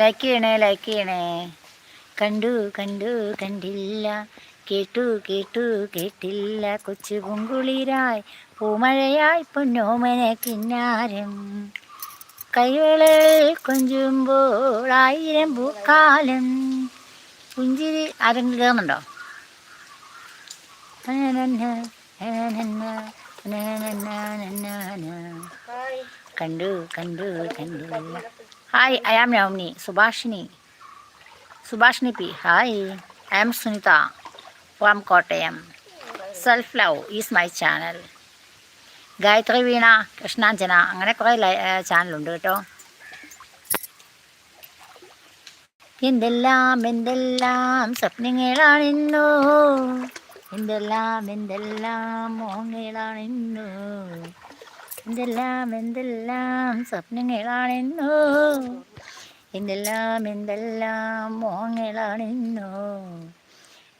Like ചെയ്യണേ, like ചെയ്യണേ. കണ്ടു കണ്ടു കണ്ടില്ല, കേട്ടു കേട്ടു കേട്ടില്ല, കൊച്ചു പൂങ്കുളിരായി പൂമഴയായി പൊന്നോമന കിന്നാരം, കൈവേളയിൽ കൊഞ്ചുമ്പോൾ ആയിരം പൂക്കാലം. പുഞ്ചിരി ആരെങ്കിലും കേൾക്കുന്നുണ്ടോ? കണ്ടു കണ്ടു കണ്ടില്ല. Hi, I am Navani Subhashini P. Hi, I am Sunitha from Kottayam. Self love is my channel. Gayathri Veena, Krishnanjana, അങ്ങനെ കുറേ ചാനലുണ്ട് കേട്ടോ. എന്തെല്ലാം എന്തെല്ലാം സ്വപ്നങ്ങളാണെന്നോ, എന്തെല്ലാം എന്തെല്ലാം മോഹങ്ങളാണെന്നോ, എന്തെല്ലാം എന്തെല്ലാം സ്വപ്നങ്ങളാണെന്നോ, എന്തെല്ലാം എന്തെല്ലാം മോഹങ്ങളാണെന്നോ,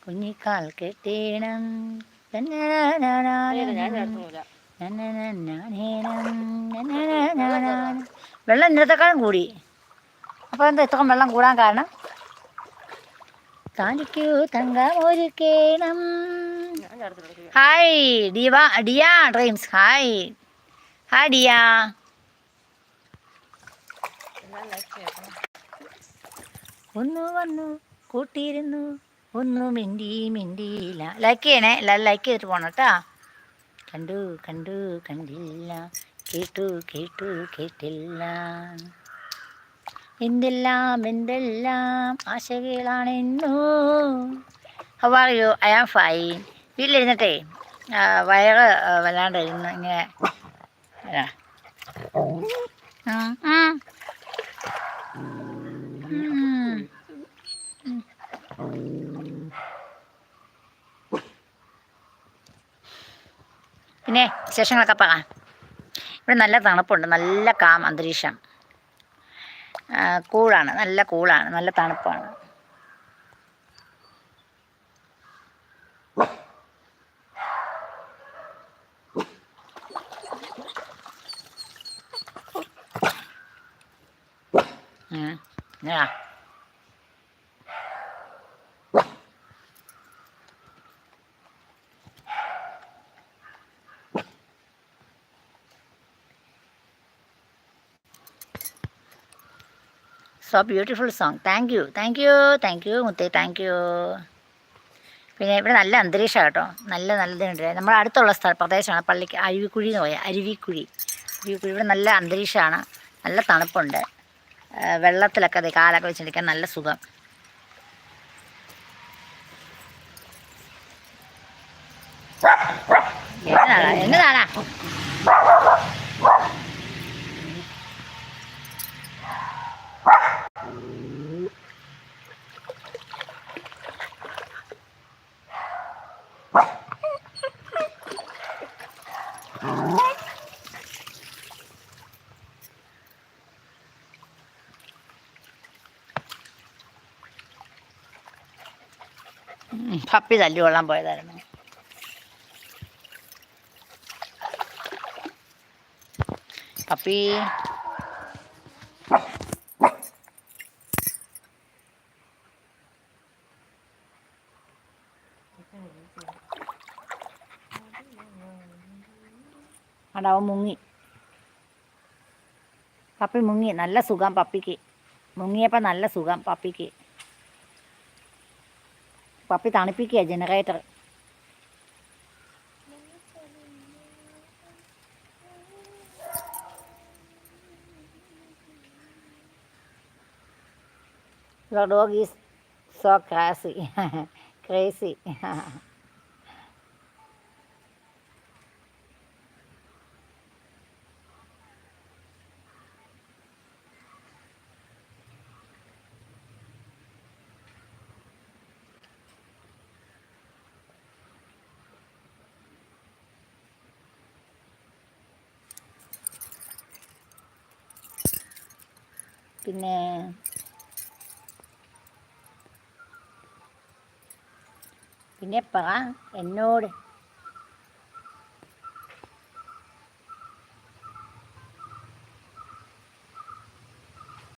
കുഞ്ഞിക്കാൽ കെട്ടേണം വെള്ളം ഇന്നത്തെക്കാളും കൂടി. അപ്പോൾ എന്താ ഇത്രയും വെള്ളം കൂടാൻ കാരണം? താലിക്കൂ തങ്കമൊരുക്കേണം. Hi ഡിയ dreams. Hi hi ഡിയ. ഒന്നു വന്നു കൂട്ടിയിരുന്നു, ഒന്നു മിണ്ടിയില്ല. ലൈക്ക് ചെയ്യണേ, എല്ലാവരും ലൈക്ക് ചെയ്തിട്ട് പോകണം കേട്ടോ. കണ്ടു കണ്ടു കണ്ടില്ല, കേട്ടു കേട്ടു കേട്ടില്ല, എന്തെല്ലാം എന്തെല്ലാം ആശകളാണെന്നോ. How are you? I am fine. വീട്ടിലിരുന്നിട്ടേ വയറ് വല്ലാണ്ട് ഇരുന്ന് ഇങ്ങനെ പിന്നെ വിശേഷങ്ങളൊക്കെ പറ. ഇവിടെ നല്ല തണുപ്പുണ്ട്, നല്ല കാം അന്തരീക്ഷം, കൂളാണ്, നല്ല കൂളാണ്, നല്ല തണുപ്പാണ്. So beautiful song. Thank you മുത്തേ, താങ്ക് യു. പിന്നെ ഇവിടെ നല്ല അന്തരീക്ഷം കേട്ടോ, നല്ലതുണ്ട്. നമ്മുടെ അടുത്തുള്ള പ്രദേശമാണ് പള്ളിക്ക് അരുവിക്കുഴി എന്ന് പറയാം. അരുവിക്കുഴി ഇവിടെ നല്ല അന്തരീക്ഷമാണ്, നല്ല തണുപ്പുണ്ട്. വെള്ളത്തിലൊക്കെ അത് കാലൊക്കെ വെച്ചിരിക്കാൻ നല്ല സുഖം. എന്നതാടാ പപ്പി തല്ലി കൊള്ളാൻ പോയതായിരുന്നു. പപ്പി അടാവൻ മുങ്ങി. പപ്പി മുങ്ങി. നല്ല സുഖം പപ്പിക്ക്. മുങ്ങിയപ്പോൾ നല്ല സുഖം പപ്പിക്ക്. പപ്പി തണുപ്പിക്കുക generator. Your dog is so crazy. Crazy. പിന്നെ പറ എന്നോട്.